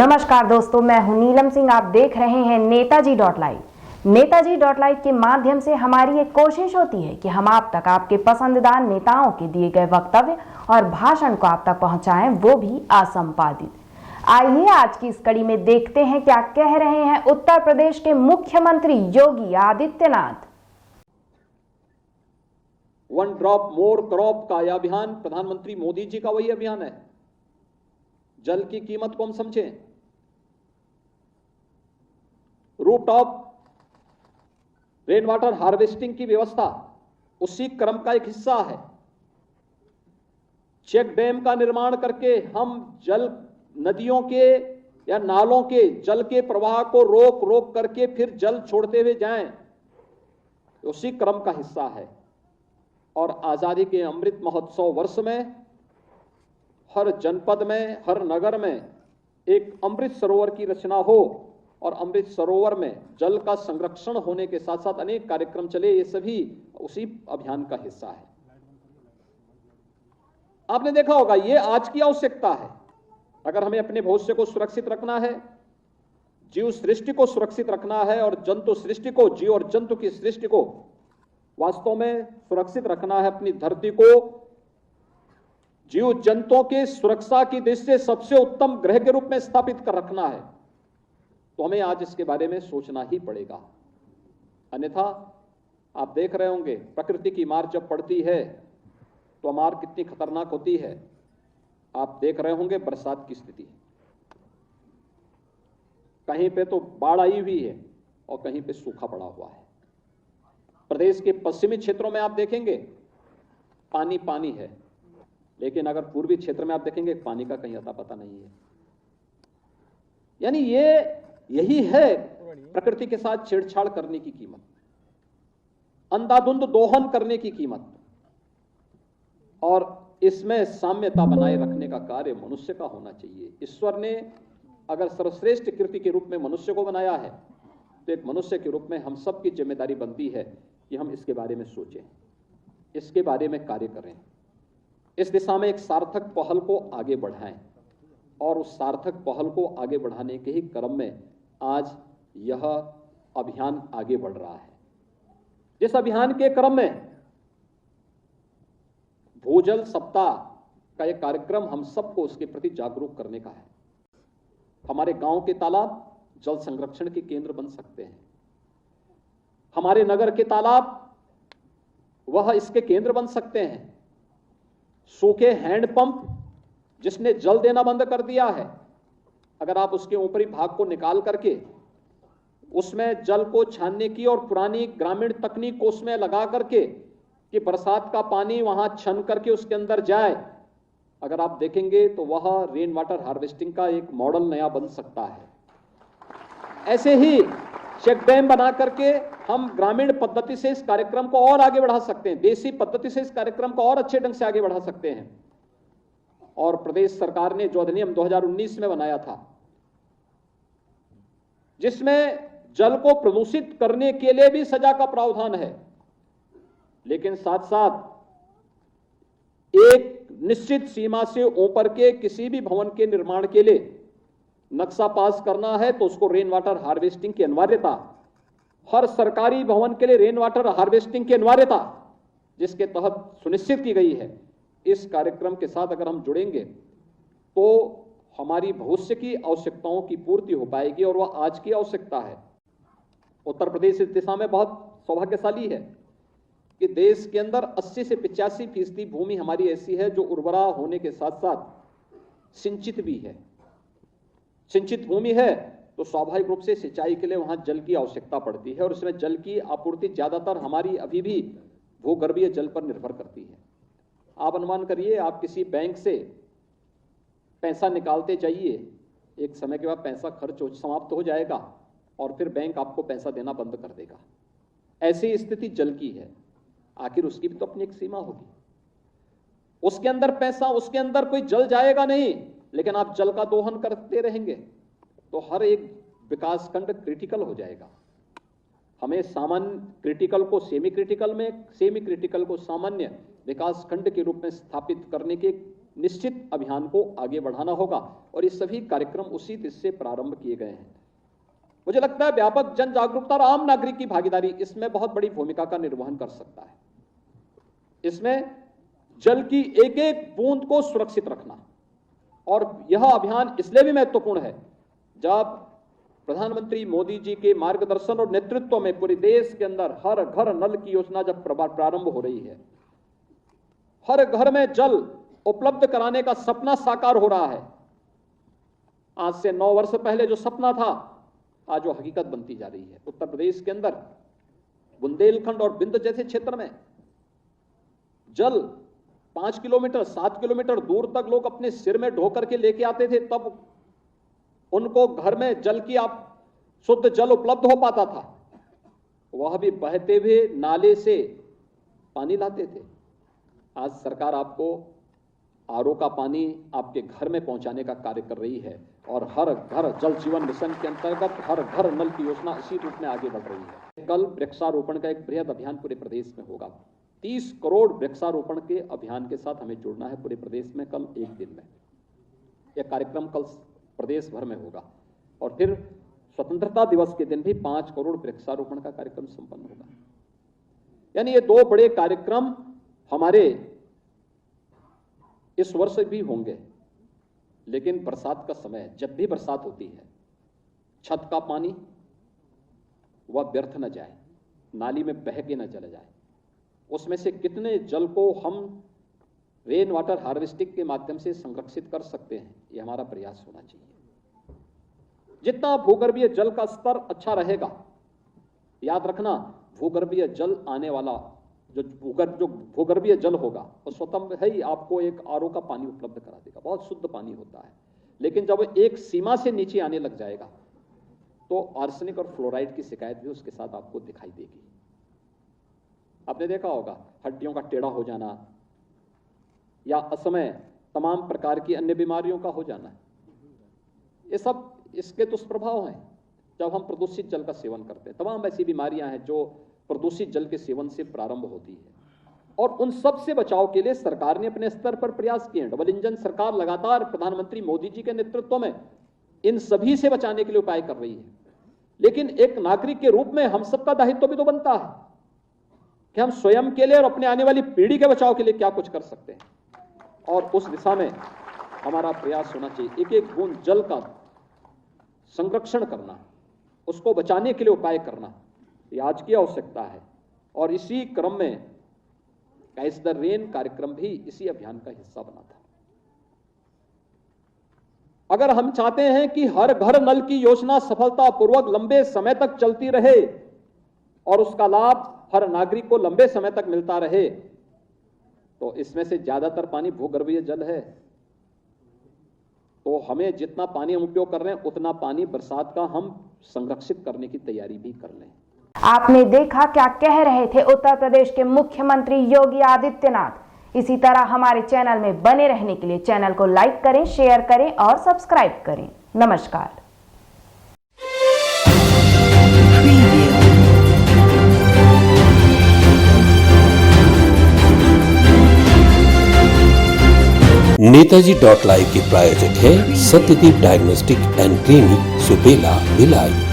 नमस्कार दोस्तों, मैं हूं नीलम सिंह। आप देख रहे हैं Netaji dot live. Netaji dot live के माध्यम से हमारी एक कोशिश होती है कि हम आप तक आपके पसंदीदा नेताओं के दिए गए वक्तव्य और भाषण को आप तक पहुंचाएं, वो भी असंपादित। आइए आज की इस कड़ी में देखते हैं क्या कह रहे हैं उत्तर प्रदेश के मुख्यमंत्री Yogi Adityanath. One drop more crop का यह अभियान प्रधानमंत्री मोदी जी का वही अभियान है। जल की कीमत को हम समझें। रूफटॉप रेन वाटर हार्वेस्टिंग की व्यवस्था उसी क्रम का एक हिस्सा है। चेक डैम का निर्माण करके हम जल नदियों के या नालों के जल के प्रवाह को रोक करके फिर जल छोड़ते हुए जाएं, उसी क्रम का हिस्सा है। और आजादी के अमृत महोत्सव वर्ष में हर जनपद में, हर नगर में एक अमृत सरोवर की रचना हो और अमृत सरोवर में जल का संरक्षण होने के साथ साथ अनेक कार्यक्रम चले, ये सभी उसी अभियान का हिस्सा है। आपने देखा होगा, ये आज की आवश्यकता है। अगर हमें अपने भविष्य को सुरक्षित रखना है, जीव सृष्टि को सुरक्षित रखना है और जंतु सृष्टि को, जीव और जंतु की सृष्टि को वास्तव में सुरक्षित रखना है, अपनी धरती को जीव जंतुओं की सुरक्षा की दृष्टि से सबसे उत्तम ग्रह के रूप में स्थापित कर रखना है, तो हमें आज इसके बारे में सोचना ही पड़ेगा। अन्यथा आप देख रहे होंगे, प्रकृति की मार जब पड़ती है तो मार कितनी खतरनाक होती है। आप देख रहे होंगे बरसात की स्थिति, कहीं पे तो बाढ़ आई हुई है और कहीं पे सूखा पड़ा हुआ है। प्रदेश के पश्चिमी क्षेत्रों में आप देखेंगे पानी पानी है, लेकिन अगर पूर्वी क्षेत्र में आप देखेंगे पानी का कहीं अता पता नहीं है। यानी यही है प्रकृति के साथ छेड़छाड़ करने की कीमत, अंधाधुंध दोहन करने की कीमत। और इसमें साम्यता बनाए रखने का कार्य मनुष्य का होना चाहिए। ईश्वर ने अगर सर्वश्रेष्ठ कृति के रूप में मनुष्य को बनाया है, तो एक मनुष्य के रूप में हम सब की जिम्मेदारी बनती है कि हम इसके बारे में सोचें, इसके बारे में कार्य करें, इस दिशा में एक सार्थक पहल को आगे बढ़ाएं। और उस सार्थक पहल को आगे बढ़ाने के ही क्रम में आज यह अभियान आगे बढ़ रहा है। जिस अभियान के क्रम में भूजल सप्ताह का एक कार्यक्रम हम सबको उसके प्रति जागरूक करने का है। हमारे गांव के तालाब जल संरक्षण के केंद्र बन सकते हैं, हमारे नगर के तालाब वह इसके केंद्र बन सकते हैं। सूखे हैंडपंप जिसने जल देना बंद कर दिया है, अगर आप उसके ऊपरी भाग को निकाल करके उसमें जल को छानने की और पुरानी ग्रामीण तकनीक को उसमें लगा करके कि बरसात का पानी वहां छन करके उसके अंदर जाए, अगर आप देखेंगे तो वह रेन वाटर हार्वेस्टिंग का एक मॉडल नया बन सकता है। ऐसे ही चेक डैम बना करके हम ग्रामीण पद्धति से इस कार्यक्रम को और आगे बढ़ा सकते हैं, देसी पद्धति से इस कार्यक्रम को और अच्छे ढंग से आगे बढ़ा सकते हैं। और प्रदेश सरकार ने जो अधिनियम 2019 में बनाया था, जिसमें जल को प्रदूषित करने के लिए भी सजा का प्रावधान है, लेकिन साथ साथ एक निश्चित सीमा से ऊपर के किसी भी भवन के निर्माण के लिए नक्शा पास करना है तो उसको रेन वाटर हार्वेस्टिंग की अनिवार्यता, हर सरकारी भवन के लिए रेन वाटर हार्वेस्टिंग की अनिवार्यता जिसके तहत सुनिश्चित की गई है, इस कार्यक्रम के साथ अगर हम जुड़ेंगे तो हमारी भविष्य की आवश्यकताओं की पूर्ति हो पाएगी और वह आज की आवश्यकता है। उत्तर प्रदेश इस दिशा में बहुत सौभाग्यशाली है कि देश के अंदर 80 से 85% भूमि हमारी ऐसी है जो उर्वरा होने के साथ साथ सिंचित भी है। सिंचित भूमि है तो स्वाभाविक रूप से सिंचाई के लिए वहां जल की आवश्यकता पड़ती है और उसमें जल की आपूर्ति ज्यादातर हमारी अभी भी भूगर्भीय जल पर निर्भर करती है। आप अनुमान करिए, आप किसी बैंक से पैसा निकालते जाइए, एक समय के बाद पैसा खर्च समाप्त हो जाएगा और फिर बैंक आपको पैसा देना बंद कर देगा। ऐसी स्थिति जल की है। आखिर उसकी भी तो अपनी एक सीमा होगी, उसके अंदर पैसा, उसके अंदर कोई जल जाएगा नहीं, लेकिन आप जल का दोहन करते रहेंगे तो हर एक विकास खंड क्रिटिकल हो जाएगा। हमें सामान्य क्रिटिकल को सेमी क्रिटिकल में, सेमी क्रिटिकल को सामान्य विकास खंड के रूप में स्थापित करने की निश्चित अभियान को आगे बढ़ाना होगा और ये सभी कार्यक्रम उसी दिशा से प्रारंभ किए गए हैं। मुझे लगता है व्यापक जन जागरूकता और आम नागरिक की भागीदारी इसमें बहुत बड़ी भूमिका का निर्वहन कर सकता है। इसमें जल की एक एक बूंद को सुरक्षित रखना, और यह अभियान इसलिए भी महत्वपूर्ण है जब प्रधानमंत्री मोदी जी के मार्गदर्शन और नेतृत्व में पूरे देश के अंदर हर घर नल की योजना जब प्रारंभ हो रही है, हर घर में जल उपलब्ध कराने का सपना साकार हो रहा है। आज से 9 वर्ष पहले जो सपना था आज वो हकीकत बनती जा रही है। उत्तर प्रदेश के अंदर बुंदेलखंड और बिंद जैसे क्षेत्र में जल 5 किलोमीटर 7 किलोमीटर दूर तक लोग अपने सिर में ढो करके लेके आते थे, तब उनको घर में जल की शुद्ध जल उपलब्ध हो पाता था। वह भी बहते हुए नाले से पानी लाते थे। आज सरकार आपको आरओ का पानी आपके घर में पहुंचाने का कार्य कर रही है और हर घर जल जीवन मिशन के अंतर्गत हर घर नल की योजना इसी रूप में आगे बढ़ रही है। कल वृक्षारोपण का एक बृहद अभियान पूरे प्रदेश में होगा। 30 करोड़ वृक्षारोपण के अभियान के साथ हमें जुड़ना है पूरे प्रदेश में कल एक दिन में। यह कार्यक्रम कल प्रदेश भर में होगा और फिर स्वतंत्रता दिवस के दिन भी 5 करोड़ वृक्षारोपण का कार्यक्रम संपन्न होगा। यानी ये 2 बड़े कार्यक्रम हमारे इस वर्ष भी होंगे। लेकिन बरसात का समय, जब भी बरसात होती है, छत का पानी वह व्यर्थ न जाए, नाली में बह के न चला जाए। उसमें से कितने जल को हम रेन वाटर हार्वेस्टिंग के माध्यम से संरक्षित कर सकते हैं, यह हमारा प्रयास होना चाहिए। जितना भूगर्भीय जल का स्तर अच्छा रहेगा, याद रखना भूगर्भीय जल आने वाला जो भूगर्भीय जल होगा वो स्वतः है ही आपको एक आरओ का पानी उपलब्ध करा देगा। बहुत शुद्ध पानी होता है, लेकिन जब एक सीमा से नीचे आने लग जाएगा तो आर्सेनिक और फ्लोराइड की शिकायत भी उसके साथ आपको दिखाई देगी। आपने देखा होगा हड्डियों का टेढ़ा हो जाना या असमय तमाम प्रकार की अन्य बीमारियों का हो जाना, ये सब इसके दुष्प्रभाव हैं जब हम प्रदूषित जल का सेवन करते हैं। तमाम ऐसी बीमारियां हैं जो प्रदूषित जल के सेवन से प्रारंभ होती है और उन सब से बचाव के लिए सरकार ने अपने स्तर पर प्रयास किए हैं। डबल इंजन सरकार लगातार प्रधानमंत्री मोदी जी के नेतृत्व में इन सभी से बचाने के लिए उपाय कर रही है। लेकिन एक नागरिक के रूप में हम सबका दायित्व भी तो बनता है कि हम स्वयं के लिए और अपने आने वाली पीढ़ी के बचाव के लिए क्या कुछ कर सकते हैं, और उस दिशा में हमारा प्रयास होना चाहिए। एक एक बूंद जल का संरक्षण करना, उसको बचाने के लिए उपाय करना, ये आज की आवश्यकता है। और इसी क्रम में कैच द रेन कार्यक्रम भी इसी अभियान का हिस्सा बना था। अगर हम चाहते हैं कि हर घर नल की योजना सफलतापूर्वक लंबे समय तक चलती रहे और उसका लाभ हर नागरिक को लंबे समय तक मिलता रहे, तो इसमें से ज्यादातर पानी भूगर्भीय जल है। तो हमें जितना पानी हम उपयोग कर रहे हैं उतना पानी बरसात का हम संरक्षित करने की तैयारी भी कर लें। आपने देखा क्या कह रहे थे उत्तर प्रदेश के मुख्यमंत्री योगी आदित्यनाथ। इसी तरह हमारे चैनल में बने रहने के लिए चैनल को लाइक करें, शेयर करें और सब्सक्राइब करें। नमस्कार। नेताजी.live के प्रायोजक है Satyadeep diagnostic and clinic, Supela, Bhilai.